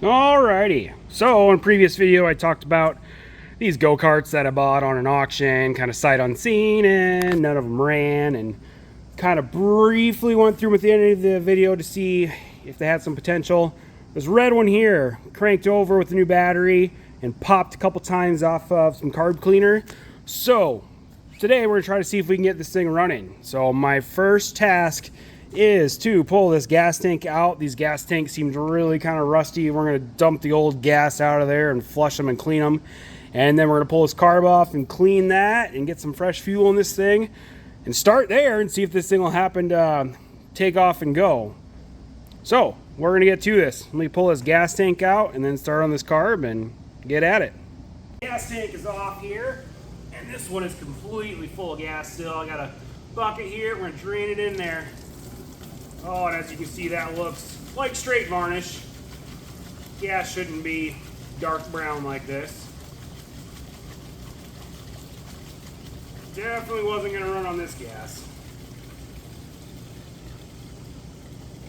Alrighty, so in a previous video I talked about these go-karts that I bought on an auction, kind of sight unseen, and none of them ran, and kind of briefly went through at the end of the video to see if they had some potential. This red one here cranked over with a new battery and popped a couple times off of some carb cleaner. So today we're gonna try to see if we can get this thing running. So my first task is to pull this gas tank out. These gas tanks seemed really kind of rusty. We're going to dump the old gas out of there and flush them and clean them. And then we're going to pull this carb off and clean that and get some fresh fuel in this thing and start there and see if this thing will happen to take off and go. So we're going to get to this. Let me pull this gas tank out and then start on this carb and get at it. Gas tank is off here, and this one is completely full of gas still. I got a bucket here. We're going to drain it in there. Oh, and as you can see, that looks like straight varnish. Gas shouldn't be dark brown like this. Definitely wasn't going to run on this gas.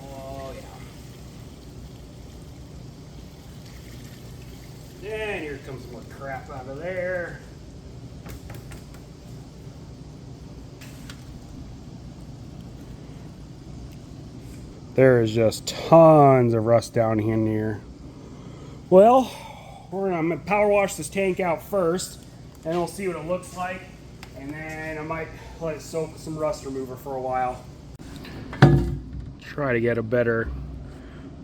Oh, yeah. And here comes more crap out of there. There is just tons of rust down in here. Well, I'm gonna power wash this tank out first, and we'll see what it looks like, and then I might let it soak with some rust remover for a while. Try to get a better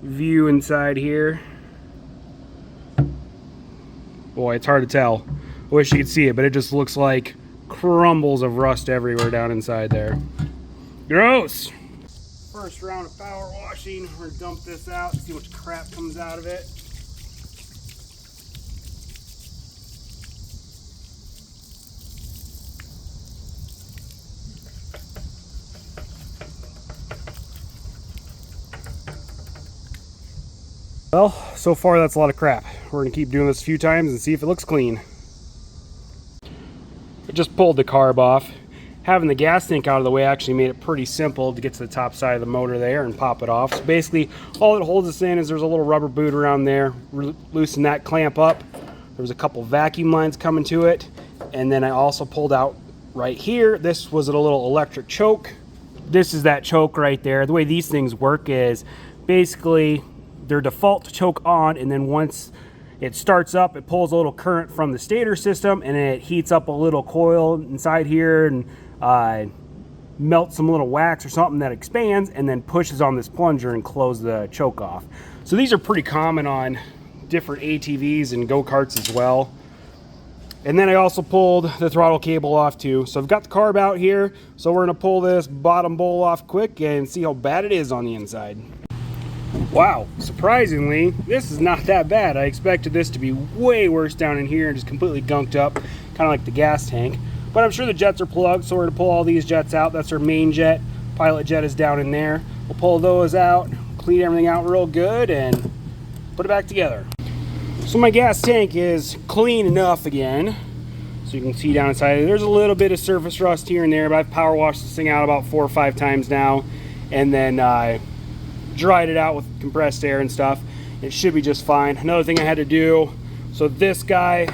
view inside here. Boy, it's hard to tell. I wish you could see it, but it just looks like crumbles of rust everywhere down inside there. Gross! First round of power washing, we're gonna dump this out, see what crap comes out of it. Well, so far that's a lot of crap. We're gonna keep doing this a few times and see if it looks clean. I just pulled the carb off. Having the gas tank out of the way actually made it pretty simple to get to the top side of the motor there and pop it off. So basically, all it holds us in is there's a little rubber boot around there. Loosen that clamp up. There's a couple vacuum lines coming to it. And then I also pulled out right here. This was a little electric choke. This is that choke right there. The way these things work is basically they're default to choke on, and then once it starts up, it pulls a little current from the stator system, and it heats up a little coil inside here and melt some little wax or something that expands and then pushes on this plunger and close the choke off. So these are pretty common on different ATVs and go-karts as well. And then I also pulled the throttle cable off too. So I've got the carb out here, so we're gonna pull this bottom bowl off quick and see how bad it is on the inside. Wow, surprisingly, this is not that bad. I expected this to be way worse down in here and just completely gunked up, kind of like the gas tank. But I'm sure the jets are plugged, so we're going to pull all these jets out. That's our main jet. Pilot jet is down in there. We'll pull those out, clean everything out real good, and put it back together. So my gas tank is clean enough again. So you can see down inside, there's a little bit of surface rust here and there, but I've power washed this thing out about 4 or 5 times now, and then dried it out with compressed air and stuff. It should be just fine. Another thing I had to do, so this guy,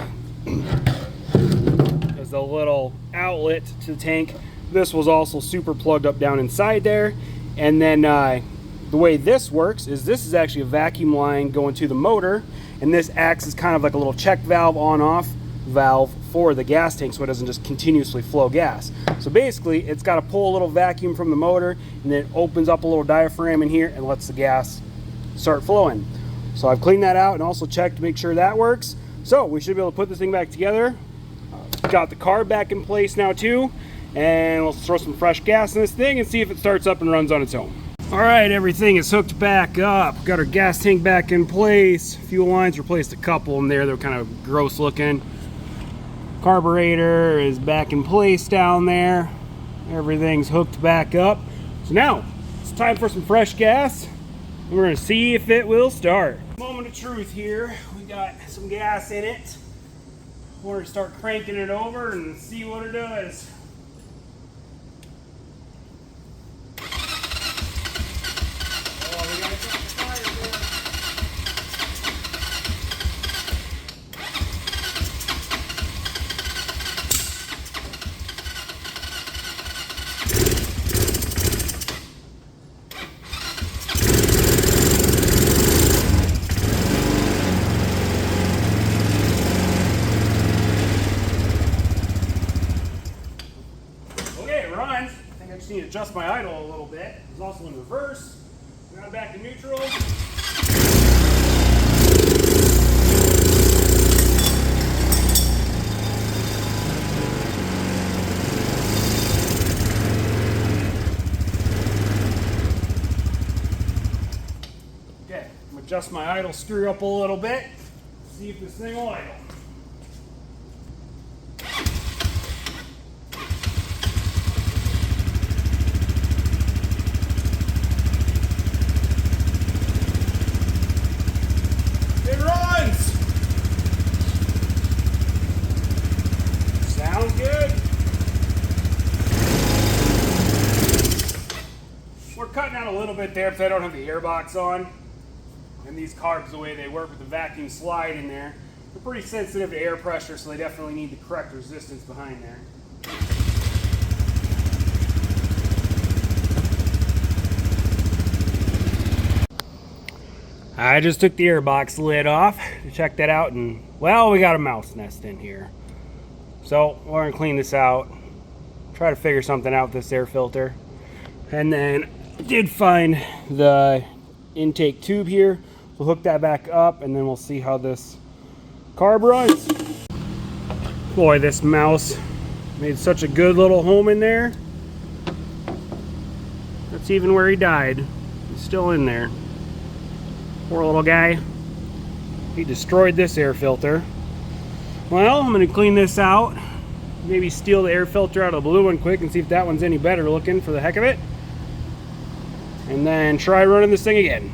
the little outlet to the tank, this was also super plugged up down inside there. And then the way this works is this is actually a vacuum line going to the motor, and this acts as kind of like a little check valve, on off valve for the gas tank, so it doesn't just continuously flow gas. So basically it's got to pull a little vacuum from the motor, and then it opens up a little diaphragm in here and lets the gas start flowing. So I've cleaned that out and also checked to make sure that works. So we should be able to put this thing back together. Got the carb back in place now too, and we'll throw some fresh gas in this thing and see if it starts up and runs on its own. All right, everything is hooked back up. Got our gas tank back in place. Fuel lines, replaced a couple in there. They're kind of gross looking. Carburetor is back in place down there. Everything's hooked back up. So now it's time for some fresh gas. We're gonna see if it will start. Moment of truth here. We got some gas in it. We're going to start cranking it over and see what it does. Oh, we got to start the fire there. adjust my idle a little bit. It's also in reverse. Now back to neutral. Okay, I'm gonna adjust my idle screw up a little bit. See if this thing will idle. Cutting out a little bit there because I don't have the airbox on, and these carbs, the way they work with the vacuum slide in there, they're pretty sensitive to air pressure, so they definitely need the correct resistance behind there. I just took the airbox lid off to check that out, and well, we got a mouse nest in here, so we're gonna clean this out, try to figure something out with this air filter, and then did find the intake tube here. We'll hook that back up and then we'll see how this carb runs. Boy, this mouse made such a good little home in there. That's even where he died. He's still in there. Poor little guy. He destroyed this air filter. Well, I'm going to clean this out. Maybe steal the air filter out of the blue one quick and see if that one's any better looking for the heck of it. And then try running this thing again.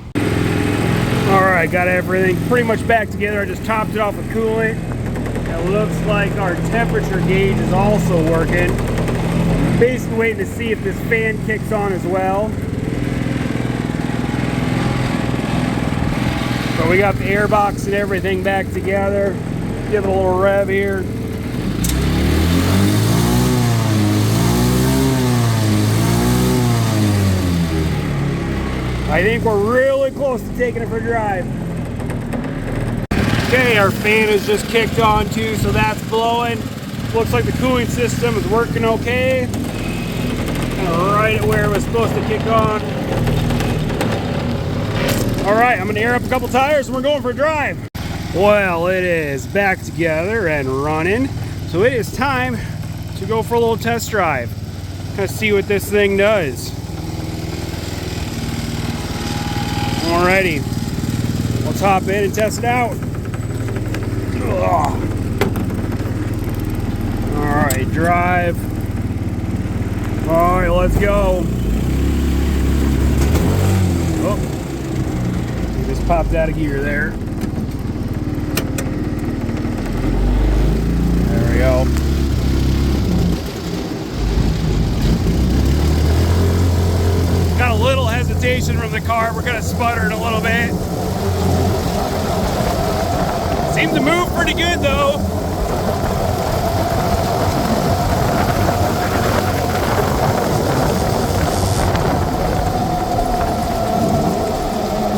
Alright, got everything pretty much back together. I just topped it off with coolant. It looks like our temperature gauge is also working. Basically waiting to see if this fan kicks on as well. So we got the airbox and everything back together. Give it a little rev here. I think we're really close to taking it for a drive. Okay, our fan is just kicked on too, so that's blowing. Looks like the cooling system is working okay. Kind of right at where it was supposed to kick on. All right, I'm gonna air up a couple tires and we're going for a drive. Well, it is back together and running. So it is time to go for a little test drive. Kind of see what this thing does. Alrighty, let's hop in and test it out. Alright, drive. Alright, let's go. Oh, just popped out of gear there. There we go. Got a little hesitation from the car. We're gonna sputter it a little bit. Seems to move pretty good though.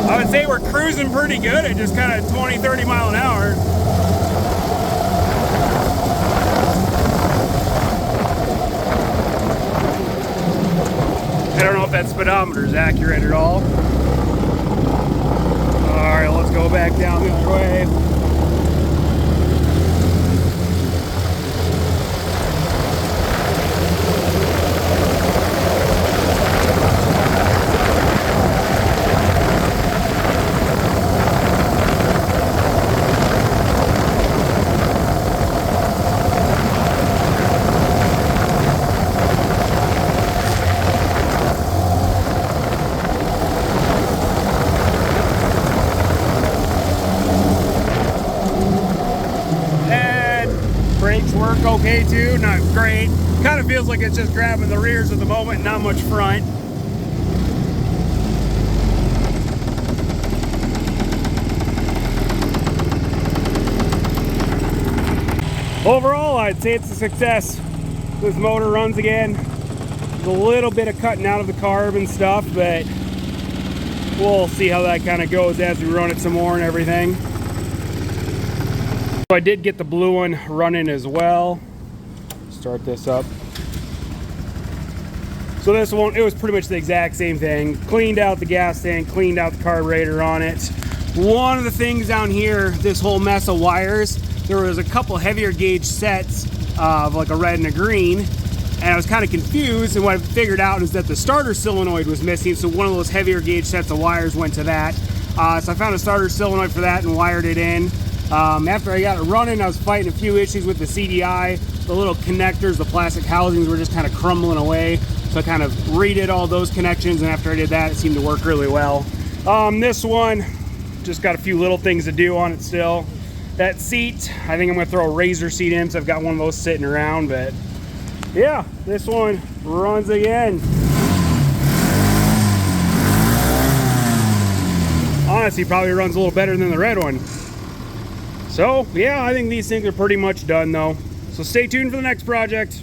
I would say we're cruising pretty good at just kind of 20-30 mile an hour. I don't know if that speedometer is accurate at all. Alright, let's go back down the other way. Work okay too, not great. Kind of feels like it's just grabbing the rears at the moment, not much front. Overall, I'd say it's a success. This motor runs again. There's a little bit of cutting out of the carb and stuff, but we'll see how that kind of goes as we run it some more and everything. I did get the blue one running as well. Start this up. So this one, it was pretty much the exact same thing. Cleaned out the gas tank, cleaned out the carburetor on it. One of the things down here, this whole mess of wires, there was a couple heavier gauge sets of like a red and a green, and I was kind of confused, and what I figured out is that the starter solenoid was missing, so one of those heavier gauge sets of wires went to that. So I found a starter solenoid for that and wired it in. After I got it running, I was fighting a few issues with the CDI. The little connectors, the plastic housings were just kind of crumbling away. So I kind of redid all those connections, and after I did that, it seemed to work really well. This one, just got a few little things to do on it still. That seat, I think I'm gonna throw a razor seat in, so I've got one of those sitting around, but yeah, this one runs again. Honestly, probably runs a little better than the red one. So yeah, I think these things are pretty much done though. So stay tuned for the next project.